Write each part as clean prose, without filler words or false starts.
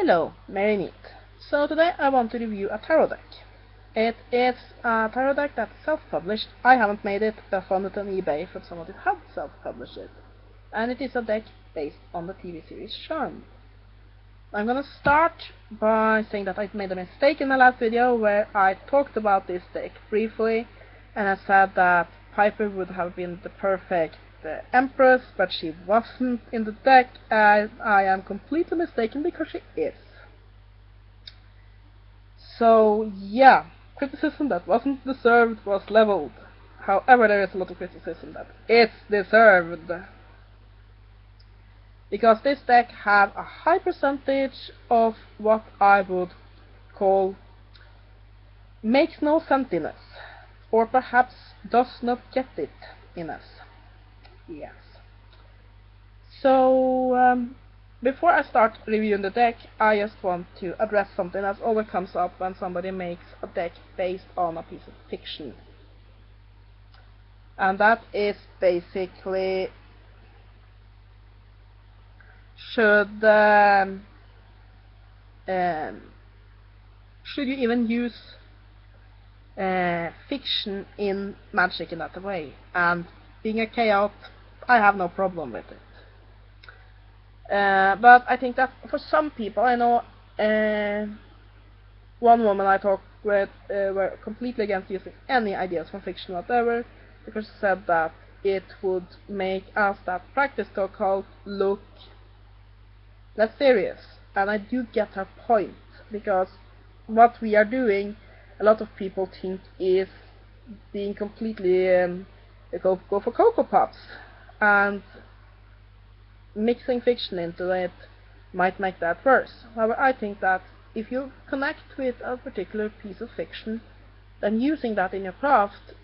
Hello, Mary Neat. So today I want to review a tarot deck. It is a tarot deck that's self-published. I haven't made it, I found it on eBay from someone who had self-published it. And it is a deck based on the TV series Charmed. I'm gonna start by saying that I made a mistake in my last video where I talked about this deck briefly, and I said that Piper would have been the perfect Empress, but she wasn't in the deck, and I am completely mistaken because she is. So yeah, criticism that wasn't deserved was leveled. However, there is a lot of criticism that is deserved, because this deck had a high percentage of what I would call makes no sentiness, or perhaps does not get it in us. Yes. So before I start reviewing the deck, I just want to address something that always comes up when somebody makes a deck based on a piece of fiction. And that is basically, should you even use fiction in magic in that way? And being a chaos, I have no problem with it. But I think that for some people, I know one woman I talked with were completely against using any ideas from fiction whatever, because she said that it would make us that practice the occult look less serious. And I do get her point, because what we are doing, a lot of people think, is being completely go for Cocoa Pops, and mixing fiction into it might make that worse. However, I think that if you connect with a particular piece of fiction, then using that in your craft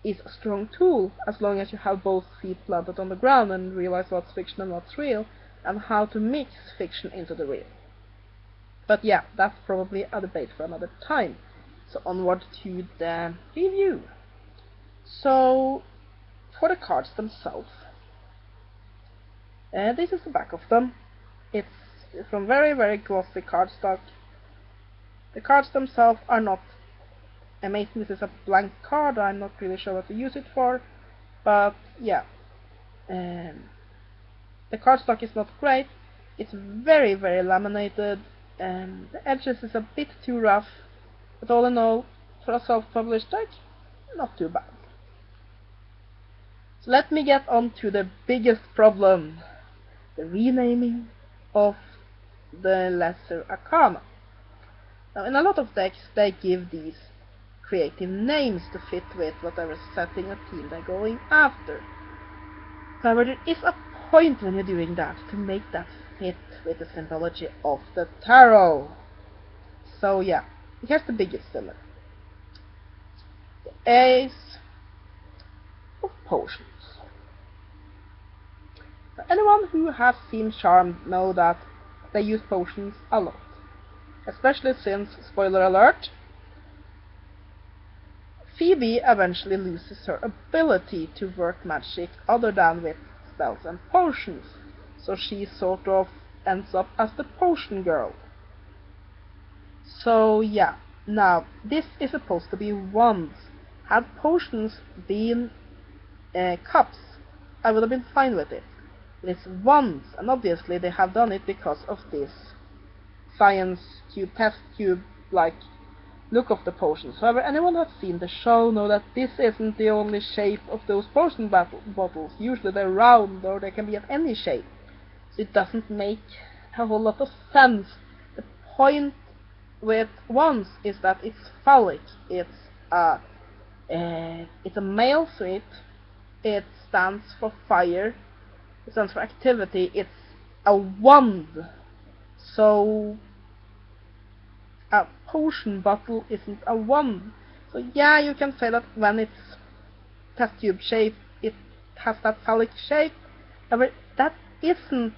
is a strong tool, as long as you have both feet planted on the ground and realize what's fiction and what's real, and how to mix fiction into the real. But yeah, that's probably a debate for another time. So onward to the review. So, for the cards themselves, this is the back of them. It's from very glossy cardstock. The cards themselves are not amazing. This is a blank card. I'm not really sure what to use it for, but yeah, the cardstock is not great. It's very laminated, and the edges is a bit too rough, but all in all, for a self-published deck, not too bad. So let me get on to the biggest problem: the renaming of the lesser arcana. Now, in a lot of decks, they give these creative names to fit with whatever setting or theme they're going after. However, there is a point when you're doing that to make that fit with the symbology of the tarot. So yeah, here's the biggest filler: the Ace of Potions. Now, anyone who has seen Charmed know that they use potions a lot, especially since, spoiler alert, Phoebe eventually loses her ability to work magic other than with spells and potions, so she sort of ends up as the potion girl. So yeah, now this is supposed to be wands. Had potions been cups, I would have been fine with it. But it's wands, and obviously they have done it because of this science cube, test tube like look of the potions. However, anyone who has seen the show know that this isn't the only shape of those potion bottles. Usually they're round, or they can be of any shape, so it doesn't make a whole lot of sense. The point with wands is that it's phallic. It's a male suit. It stands for fire. It stands for activity. It's a wand. So a potion bottle isn't a wand. So yeah, you can say that when it's test tube shape, it has that phallic shape. However, that isn't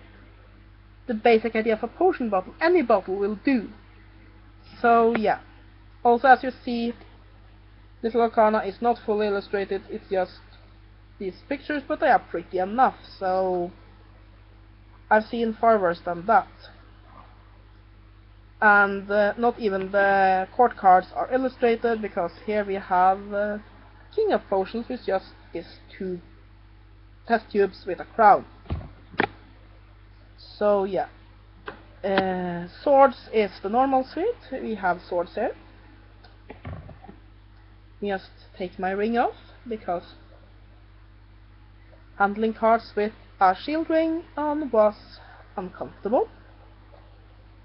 the basic idea of a potion bottle. Any bottle will do. So yeah. Also, as you see, Little Arcana is not fully illustrated. It's just these pictures, but they are pretty enough. So I've seen far worse than that. and not even the court cards are illustrated, because here we have King of Potions, which just is 2 test tubes with a crown. So yeah, swords is the normal suit. We have swords here. Just take my ring off, because handling cards with a shield ring on was uncomfortable.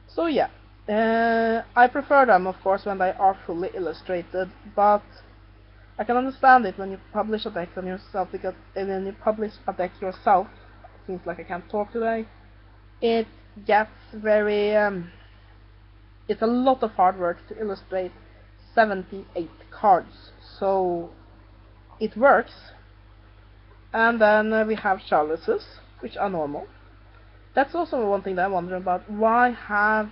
So yeah, I prefer them, of course, when they are fully illustrated, but I can understand it when you publish a deck on yourself, because when you publish a deck yourself, seems like I can't talk today, it gets very, it's a lot of hard work to illustrate 78 cards, so it works. And then we have chalices, which are normal. That's also one thing that I wonder about. Why have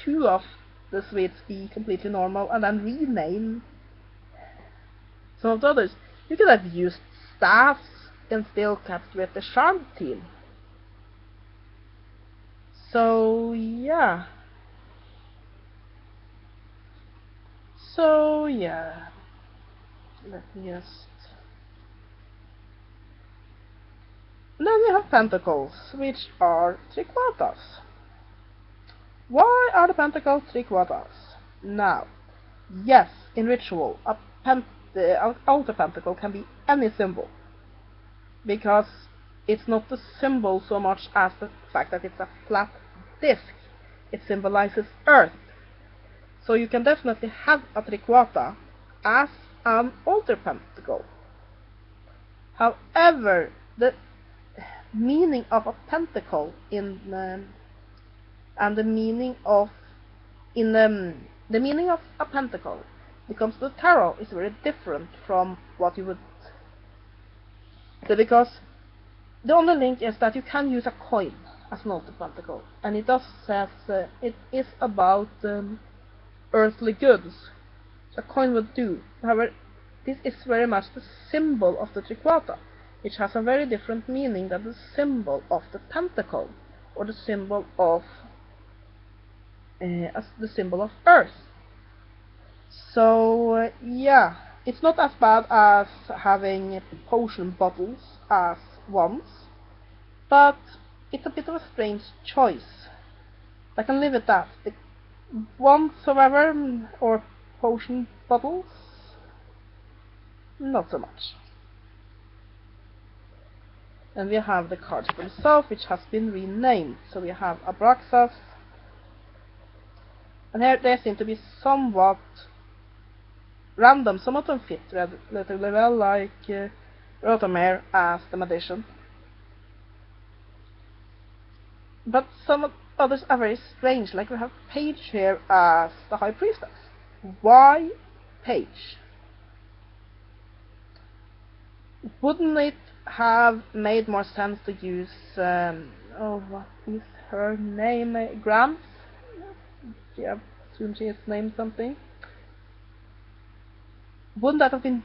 2 of the suites be completely normal and then rename some of the others? You could have used staffs and still kept with the charm team. So yeah. Let me just... Then we have Pentacles, which are 3 quartas. Why are the Pentacles 3 quartas? Now, yes, in ritual, the outer pentacle can be any symbol, because it's not the symbol so much as the fact that it's a flat disc. It symbolizes Earth. So you can definitely have a 3 quarta as an altar pentacle. However, the meaning of a pentacle and the meaning of the meaning of a pentacle becomes the tarot is very different from what you would say, because the only link is that you can use a coin as an altar pentacle, and it does says it is about earthly goods. So a coin would do. However, this is very much the symbol of the 3 quarta, which has a very different meaning than the symbol of the pentacle, or the symbol of Earth. So yeah, it's not as bad as having potion bottles as wands, but it's a bit of a strange choice. I can live with that. Wands, however, or potion bottles, not so much. And we have the cards themselves, which has been renamed. So we have Abraxas, and here they seem to be somewhat random. Some of them fit relatively well, like Rotomere as the Magician. But some others are very strange, like we have Page here as the High Priestess. Why Page? Wouldn't it have made more sense to use, what is her name? Grams? Yeah, I assume she is named something. Wouldn't that have been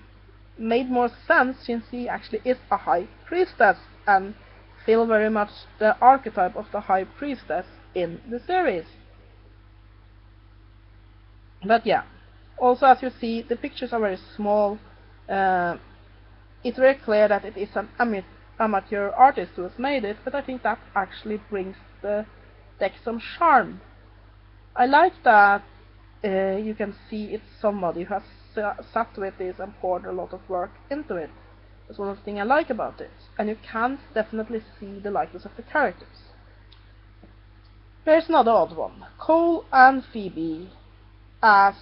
made more sense, since she actually is a High Priestess and still very much the archetype of the High Priestess in the series? But yeah, also as you see, the pictures are very small. It's very clear that it is an amateur artist who has made it, but I think that actually brings the deck some charm. I like that you can see it's somebody who has sat with this and poured a lot of work into it. That's one of the things I like about it. And you can definitely see the likeness of the characters. There's another odd one. Cole and Phoebe as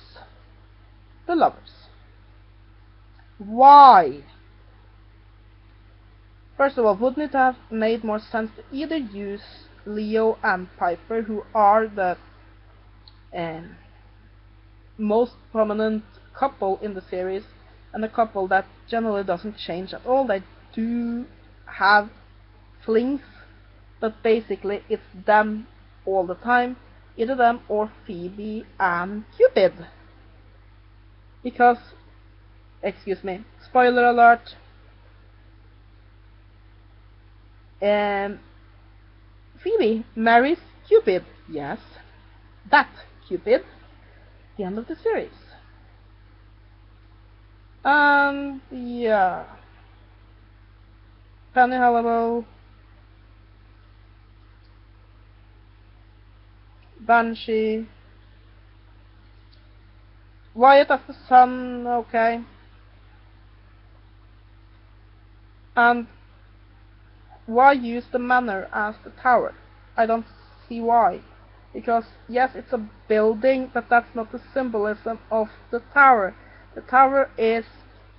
the lovers. Why? First of all, wouldn't it have made more sense to either use Leo and Piper, who are the most prominent couple in the series, and a couple that generally doesn't change at all? They do have flings, but basically it's them all the time. Either them or Phoebe and Cupid. Because, excuse me, spoiler alert, Phoebe marries Cupid. Yes, that Cupid, the end of the series. And yeah, Penny Halliwell, Banshee, Wyatt as the sun, okay. And why use the manor as the tower? I don't see why. Because yes, it's a building, but that's not the symbolism of the tower. The tower is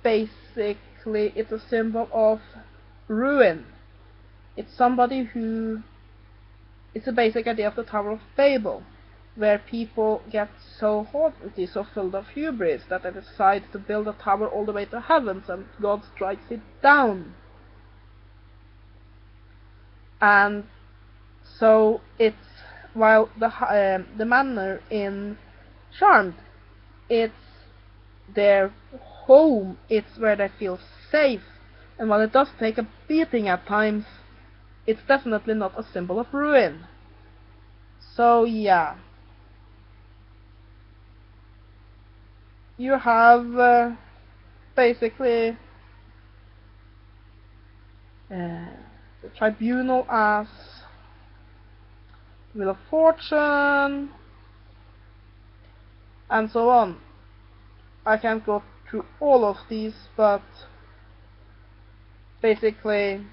basically, it's a symbol of ruin. It's somebody who, it's a basic idea of the Tower of Babel, where people get so haughty, so filled of hubris, that they decide to build a tower all the way to heavens, and God strikes it down. And so it's, while the manor in Charmed, it's their home, it's where they feel safe, and while it does take a beating at times, it's definitely not a symbol of ruin. So yeah, you have basically the tribunal as Wheel of Fortune, and so on. I can't go through all of these, but basically,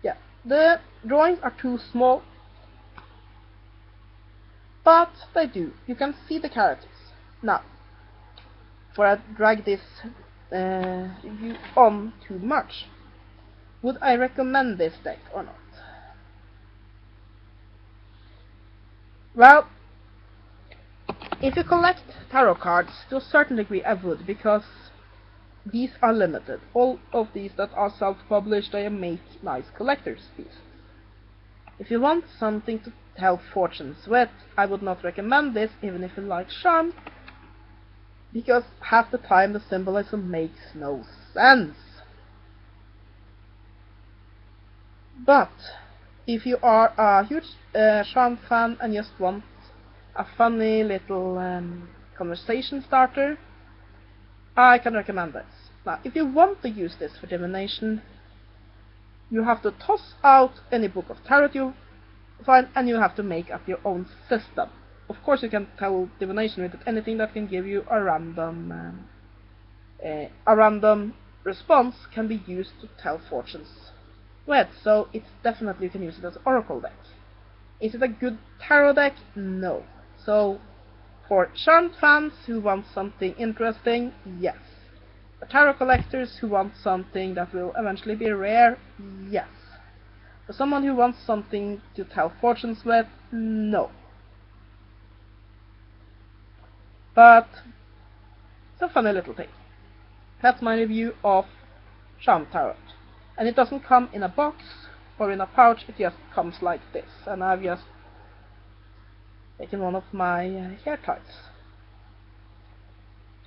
yeah, the drawings are too small, but they do. You can see the characters. Now, before I drag this review on too much, would I recommend this deck or not? Well, if you collect tarot cards, to a certain degree I would, because these are limited. All of these that are self-published, they make nice collector's pieces. If you want something to tell fortunes with, I would not recommend this, even if you like Charm, because half the time the symbolism makes no sense. But if you are a huge Charm fan and just want a funny little conversation starter, I can recommend this. Now, if you want to use this for divination, you have to toss out any book of tarot you find, and you have to make up your own system. Of course, you can tell divination with anything that can give you a random response can be used to tell fortunes with. So it's definitely, you can use it as an oracle deck. Is it a good tarot deck? No. So for Charmed fans who want something interesting, yes. For tarot collectors who want something that will eventually be rare, yes. For someone who wants something to tell fortunes with, no. But it's a funny little thing. That's my review of Charmed Tarot. And it doesn't come in a box or in a pouch, it just comes like this. And I've just taken one of my hair ties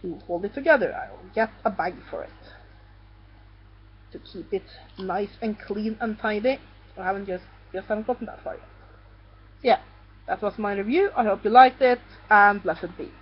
to hold it together. I'll get a bag for it to keep it nice and clean and tidy. I haven't haven't gotten that far yet. So yeah, that was my review. I hope you liked it, and blessed be.